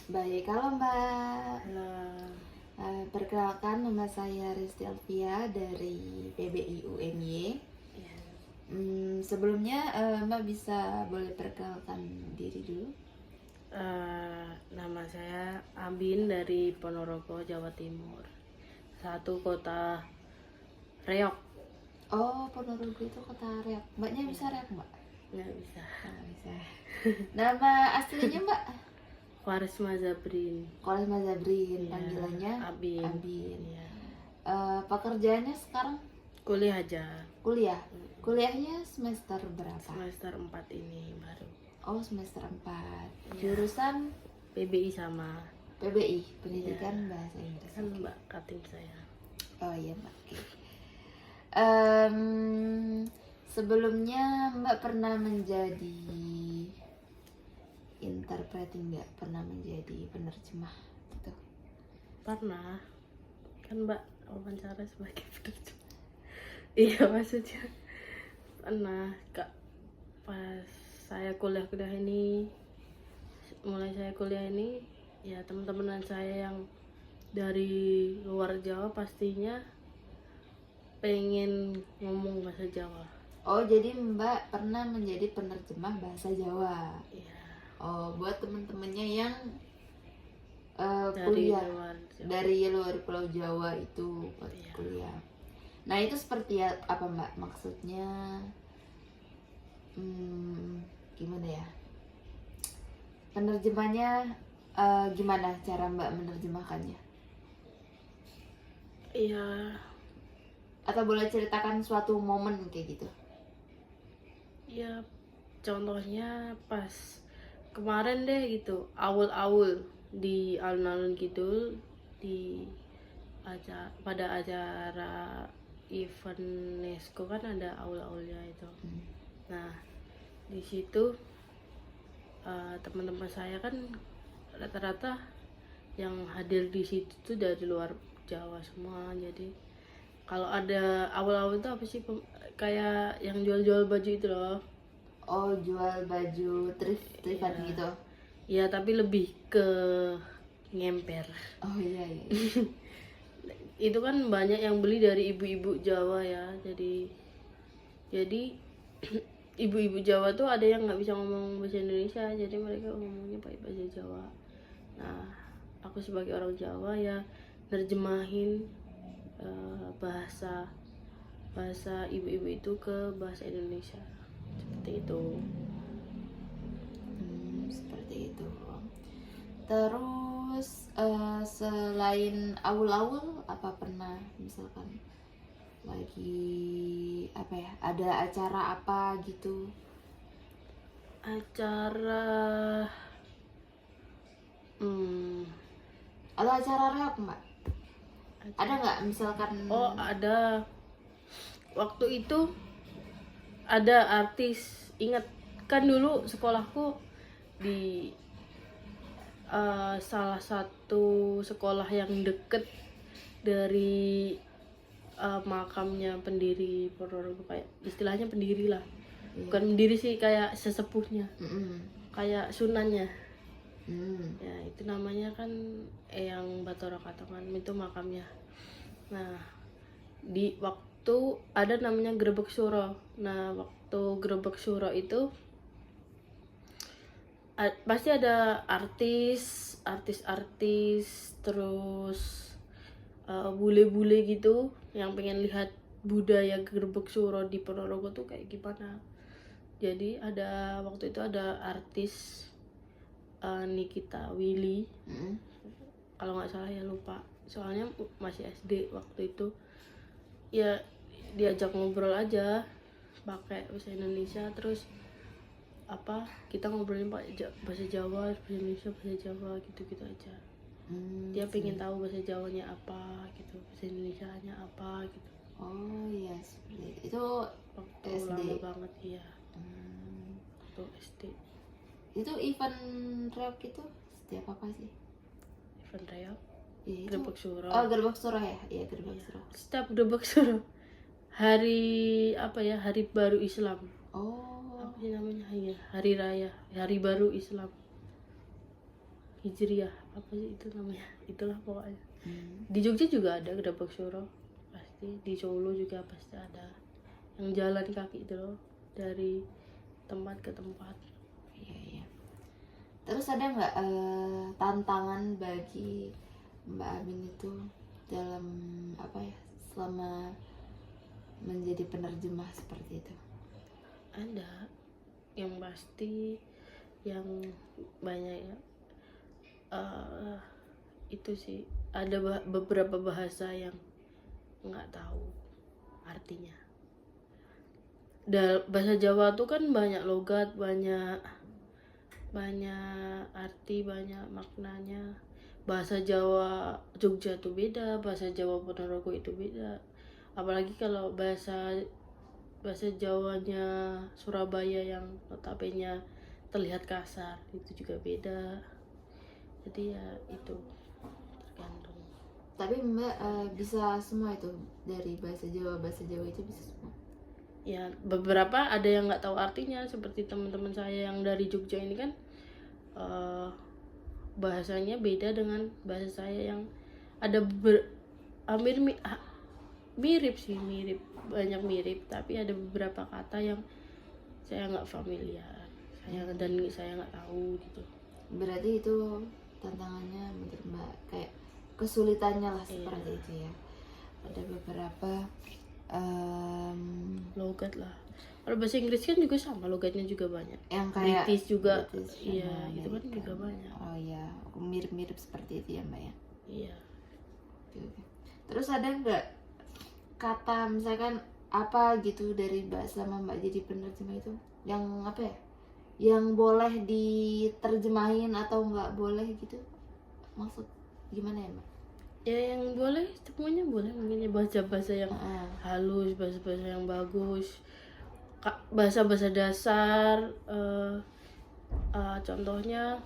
Baik, halo Mbak. Halo. Perkenalkan, nama saya Risti Alfia dari PBI UNY. Ya. Sebelumnya Mbak bisa boleh perkenalkan diri dulu. Nama saya Abin dari Ponorogo, Jawa Timur. Satu kota Reok. Oh, Ponorogo itu kota Reok. Mbaknya bisa Reok, Mbak? Nggak bisa. Oh, bisa. Nama aslinya Mbak? Warisma Zabrin. Kolema Zabrin, Ya, panggilannya Abin. Abin. Ya. Pekerjaannya sekarang Kuliah aja. kuliah. Kuliahnya semester berapa? Semester 4 ini baru. Oh, semester 4. Ya. Jurusan PBI sama. PBI, Pendidikan Bahasa Inggris. Kan Mbak Katim saya. Oh iya Mbak. Oke. Sebelumnya Mbak pernah menjadi interpreting nggak? Pernah menjadi penerjemah gitu? Pernah. Kan Mbak wawancara sebagai penerjemah. Iya, maksudnya pernah Kak, pas saya kuliah ini, mulai saya kuliah ini, ya teman-teman saya yang dari luar Jawa pastinya pengen ngomong bahasa Jawa. Oh, jadi Mbak pernah menjadi penerjemah bahasa Jawa. Iya, Oh, buat temen-temennya yang dari kuliah luar Jawa. dari luar Pulau Jawa itu buat Iya. kuliah. Nah, itu seperti apa Mbak? Maksudnya gimana ya? Penerjemahnya gimana cara Mbak menerjemahkannya? Iya, Atau boleh ceritakan suatu momen kayak gitu? ya contohnya pas kemarin deh gitu, awal-awal di alun-alun gitu, di pada acara event UNESCO kan ada aul-aulnya itu. Nah, di situ teman-teman saya kan rata-rata yang hadir di situ tuh dari luar Jawa semua. Jadi kalau ada awal-awal itu apa sih, kayak yang jual-jual baju itu loh. Oh, jual baju thriftan Iya. gitu. Ya, tapi lebih ke ngemper. Oh iya iya. Itu kan banyak yang beli dari ibu-ibu Jawa ya. Jadi ibu-ibu Jawa tuh ada yang nggak bisa ngomong bahasa Indonesia, jadi mereka ngomongnya pakai bahasa Jawa. Nah, aku sebagai orang Jawa ya nerjemahin bahasa ibu-ibu itu ke bahasa Indonesia, seperti itu. Seperti itu. Terus selain awul-awul apa pernah misalkan lagi apa ya, ada acara apa gitu? Acara Atau acara reok Mbak? Ada nggak misalkan? oh, ada. Waktu itu ada artis, ingat kan dulu sekolahku di salah satu sekolah yang deket dari makamnya pendiri Ponorogo, kayak istilahnya pendiri lah. Bukan pendiri sih, kayak sesepuhnya, kayak sunannya. Ya, itu namanya kan Eyang Bathara Katongan, itu makamnya. Nah, di waktu ada namanya Grebek Suro. Nah, waktu Grebek Suro itu pasti ada artis, terus bule-bule gitu yang pengen lihat budaya Grebek Suro di Ponorogo tuh kayak gimana. Jadi waktu itu ada artis Nikita Willy, kalau nggak salah ya, lupa soalnya masih SD waktu itu. Ya, diajak ngobrol aja pakai bahasa Indonesia, terus kita ngobrolin pakai bahasa Jawa, bahasa Indonesia, bahasa Jawa, gitu-gitu aja. Dia pengen tahu bahasa Jawanya apa gitu, bahasa Indonesianya apa gitu. Oh iya, seperti itu. Waktu SD. lama banget ya. Waktu SD. Itu event reok itu setiap apa sih? Event Reok, Ya, itu. Grebek Suro. Oh, Gerbek Suro ya? Iya, Gerbek Suro. Setiap Grebek Suro hari hari baru Islam. Oh, Apa sih namanya? Ya, hari raya, hari baru Islam Hijriah, apa sih itu namanya, itulah pokoknya. Hmm. Di Jogja juga ada gerobak suro pasti, di Solo juga pasti ada yang jalan kaki itu loh, dari tempat ke tempat. Iya, iya. Terus ada nggak tantangan bagi Mbak Amin itu dalam apa ya, selama menjadi penerjemah seperti itu? Ada, yang pasti yang banyak ya, itu sih ada beberapa bahasa yang nggak tahu artinya. Bahasa Jawa tuh kan banyak logat, banyak arti, banyak maknanya. Bahasa Jawa Jogja tuh beda, bahasa Jawa Ponorogo itu beda. Apalagi kalau bahasa Jawanya Surabaya yang notabene terlihat kasar, itu juga beda. Jadi ya itu tergantung. Tapi Mbak bisa semua itu, dari bahasa Jawa itu bisa semua? Ya beberapa ada yang nggak tahu artinya, seperti teman-teman saya yang dari Jogja ini kan bahasanya beda dengan bahasa saya yang ada hampir mirip sih, banyak mirip, tapi ada beberapa kata yang saya nggak familiar, saya nggak tahu gitu. Berarti itu tantangannya menurut Mbak, kayak kesulitannya lah seperti itu ya. Ada beberapa logat lah. Kalau bahasa Inggris kan juga sama, logatnya juga banyak. yang kayak British juga, iya sama itu kan Amerika. juga banyak. Oh iya, mirip-mirip seperti itu ya Mbak ya. Iya. Oke. Terus ada nggak kata misalkan apa gitu dari Mbak selama Mbak jadi penerjemah itu yang apa ya, yang boleh diterjemahin atau nggak boleh gitu, maksud gimana ya Mbak? Ya yang boleh, semuanya boleh, mungkin ya bahasa-bahasa yang halus, bahasa-bahasa yang bagus, bahasa-bahasa dasar, contohnya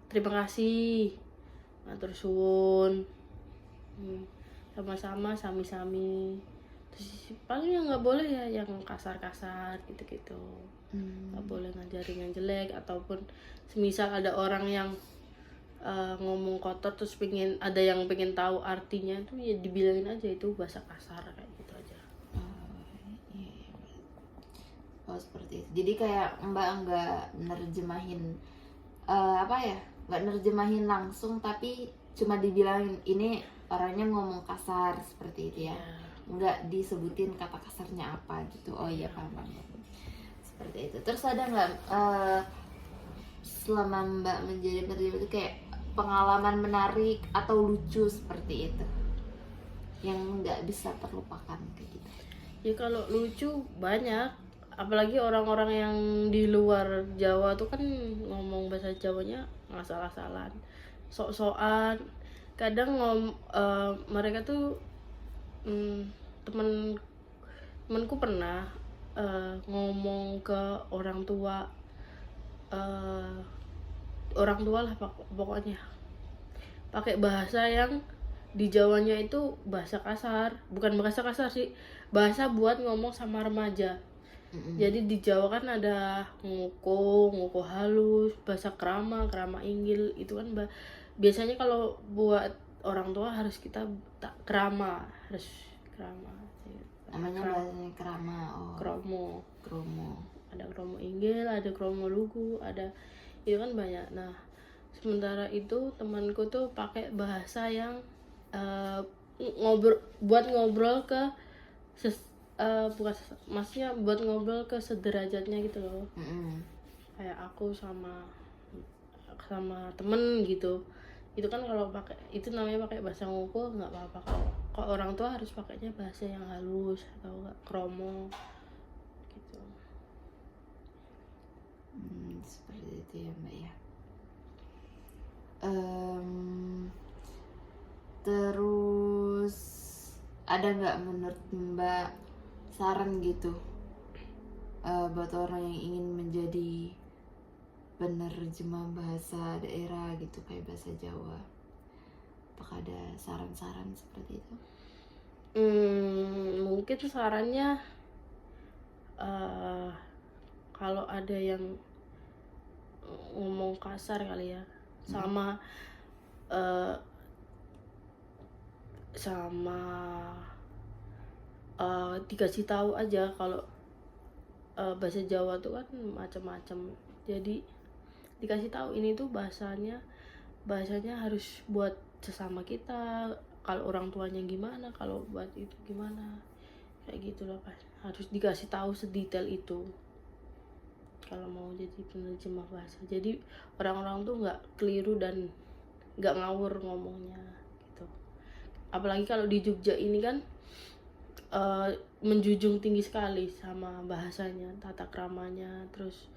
terima kasih, matur suwun, sama-sama, sami-sami. Terus paling yang nggak boleh ya yang kasar-kasar gitu-gitu. Nggak boleh ngajarin yang jelek, ataupun semisal ada orang yang ngomong kotor terus ada yang pengen tahu artinya, tuh ya dibilangin aja itu bahasa kasar kayak gitu aja. Iya. Oh seperti itu. Jadi kayak Mbak nggak nerjemahin apa ya, nggak nerjemahin langsung, tapi cuma dibilangin ini orangnya ngomong kasar seperti itu ya. Nggak disebutin kata kasarnya apa gitu. Oh iya, paham. Seperti itu. Terus ada nggak selama Mbak menjadi penerjemah itu kayak pengalaman menarik atau lucu seperti itu yang nggak bisa terlupakan kayak gitu? Ya kalau lucu banyak, apalagi orang-orang yang di luar Jawa tuh kan ngomong bahasa Jawanya ngasal-asalan, sok-sokan. Kadang mereka tuh temenku pernah ngomong ke orang tua lah pokoknya, pakai bahasa yang di Jawanya itu bahasa kasar, bukan bahasa kasar sih, bahasa buat ngomong sama remaja. Jadi di Jawa kan ada nguko halus, bahasa krama inggil, itu kan biasanya kalau buat orang tua harus kita krama. Namanya bahasanya krama. Oh, kromo. Ada kromo inggil, ada kromo lugu, ada itu kan banyak. Nah sementara itu temanku tuh pakai bahasa yang buat ngobrol ke bukan, maksudnya buat ngobrol ke sederajatnya gitu loh. Kayak aku sama temen gitu. Itu kan kalau pakai itu namanya pakai bahasa ngumpul nggak apa-apa. Kalau orang tua harus pakainya bahasa yang halus atau nggak kromo gitu. Seperti itu ya Mbak ya. Terus ada nggak menurut Mbak saran gitu buat orang yang ingin menjadi penerjemah bahasa daerah gitu, kayak bahasa Jawa? Apakah ada saran-saran seperti itu? Mungkin sarannya kalau ada yang ngomong kasar kali ya, sama eh, dikasih tahu aja kalau bahasa Jawa tuh kan macam-macam, jadi dikasih tahu ini tuh bahasanya harus buat sesama kita, kalau orang tuanya gimana, kalau buat itu gimana, kayak gitu loh Pak. Harus dikasih tahu sedetail itu kalau mau jadi penerjemah bahasa, jadi orang-orang tuh nggak keliru dan nggak ngawur ngomongnya gitu. Apalagi kalau di Jogja ini kan menjunjung tinggi sekali sama bahasanya, tata kramanya, terus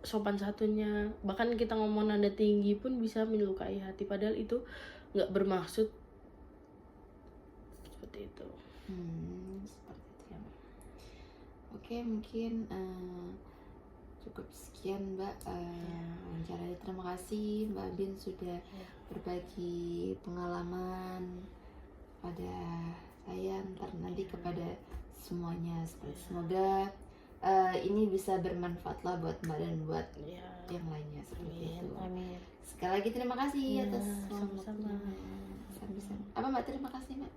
sopan satunya. Bahkan kita ngomong nada tinggi pun bisa melukai hati, padahal itu nggak bermaksud seperti itu. Seperti itu ya Mbak. Oke, mungkin cukup sekian Mbak wawancara. Terima kasih Mbak Bin sudah berbagi pengalaman pada saya, ntar nanti kepada semuanya. Semoga ini bisa bermanfaat lah buat Mbak dan buat yang lainnya seperti itu. Amin. Sekali lagi terima kasih atas sama-sama. Apa Mbak, terima kasih Mbak.